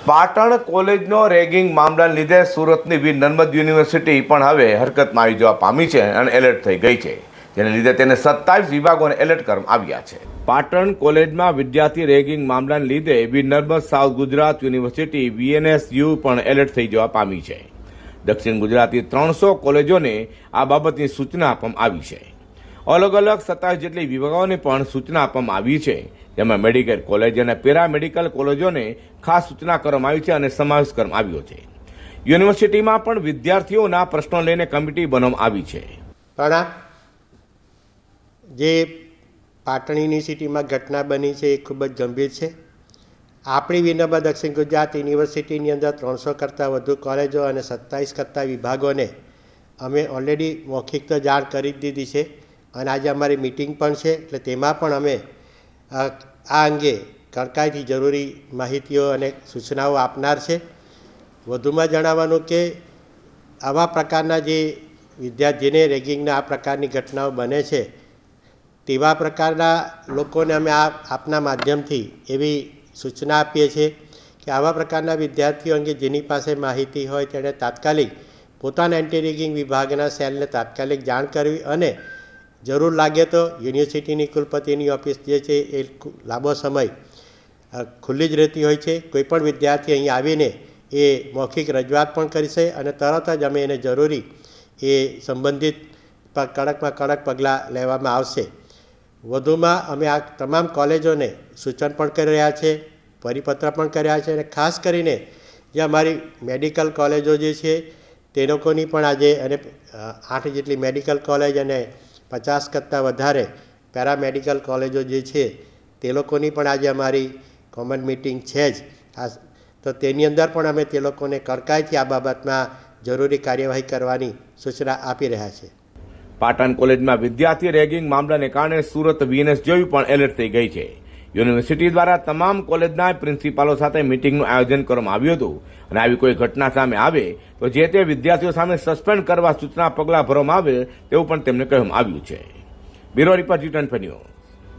Patan કોલેજનો ragging મામલાને લીધે સુરતની વીર નર્મદ યુનિવર્સિટી પણ હવે હરકતમાં આવી જવા પામી છે અને એલર્ટ થઈ ગઈ છે, જેને લીધે તેને 27 વિભાગોને એલર્ટ કરવામાં આવ્યા છે. પાટણ કોલેજમાં વિદ્યાર્થી રેગિંગ મામલાને લીધે Veer Narmad South Gujarat University VNSU પણ એલર્ટ થઈ જવા પામી છે. દક્ષિણ ગુજરાતની 300 કોલેજોને આ બાબતની સૂચના આપવામાં આવી છે. અલગ અલગ 27 જેટલી વિભાગોને પણ સૂચના આપવામાં આવી છે, જેમાં મેડિકલ કોલેજ અને પેરામેડિકલ કોલેજોને ખાસ સૂચના કરવામાં આવી છે અને સમાવેશ કરવામાં આવ્યો છે. યુનિવર્સિટીમાં પણ વિદ્યાર્થીઓના પ્રશ્નો લઈને કમિટી બનાવવામાં આવી છે. પણ જે પાટણ યુનિવર્સિટીમાં ઘટના બની છે એ ખૂબ જ ગંભીર છે. આપણી વીર નર્મદ દક્ષિણ ગુજરાત યુનિવર્સિટીની અંદર 300 કરતાં વધુ કોલેજો અને 27 કરતાં વિભાગોને અમે ઓલરેડી મૌખિક તો જાણ કરી જ દીધી છે અને આજે અમારી મિટિંગ પણ છે, એટલે તેમાં પણ અમે આ અંગે કડકાઈથી જરૂરી માહિતીઓ અને સૂચનાઓ આપનાર છે. વધુમાં જણાવવાનું કે આવા પ્રકારના જે વિદ્યાર્થીને રેગિંગના આ પ્રકારની ઘટનાઓ બને છે તેવા પ્રકારના લોકોને અમે આપના માધ્યમથી એવી સૂચના આપીએ છીએ કે આવા પ્રકારના વિદ્યાર્થીઓ અંગે જેની પાસે માહિતી હોય તેણે તાત્કાલિક પોતાના એન્ટી રેગિંગ વિભાગના સેલને તાત્કાલિક જાણ કરવી અને જરૂર લાગે તો યુનિવર્સિટીની કુલપતિની ઓફિસ જે છે એ લાંબો સમય ખુલ્લી જ રહેતી હોય છે. કોઈપણ વિદ્યાર્થી અહીં આવીને એ મૌખિક રજૂઆત પણ કરી છે અને તરત જ અમે એને જરૂરી એ સંબંધિત કડકમાં કડક પગલાં લેવામાં આવશે. વધુમાં અમે આ તમામ કોલેજોને સૂચન પણ કરી રહ્યા છે, પરિપત્ર પણ કર્યા છે અને ખાસ કરીને જે અમારી મેડિકલ કોલેજો જે છે તે લોકોની પણ આજે અને 8 જેટલી મેડિકલ કોલેજ અને 50 કરતાં વધારે પેરામેડિકલ કોલેજો જે છે તે લોકોની પણ આજે અમારી કોમન મિટિંગ છે જ. તો તેની અંદર પણ અમે તે લોકોને કડકાઈથી આ બાબતમાં જરૂરી કાર્યવાહી કરવાની સૂચના આપી રહ્યા છે. પાટણ કોલેજમાં વિદ્યાર્થી રેગિંગ મામલાને કારણે સુરત VNSU પણ એલર્ટ થઈ ગઈ છે. યુનિવર્સિટી દ્વારા તમામ કોલેજના પ્રિન્સિપાલો સાથે મિટિંગનું આયોજન કરવામાં આવ્યું હતું અને આવી કોઈ ઘટના સામે આવે તો જે તે વિદ્યાર્થીઓ સામે સસ્પેન્ડ કરવા સૂચના પગલાં ભરવામાં આવે તેવું પણ તેમને કહેવામાં આવ્યું છે. Bureau report G24 news.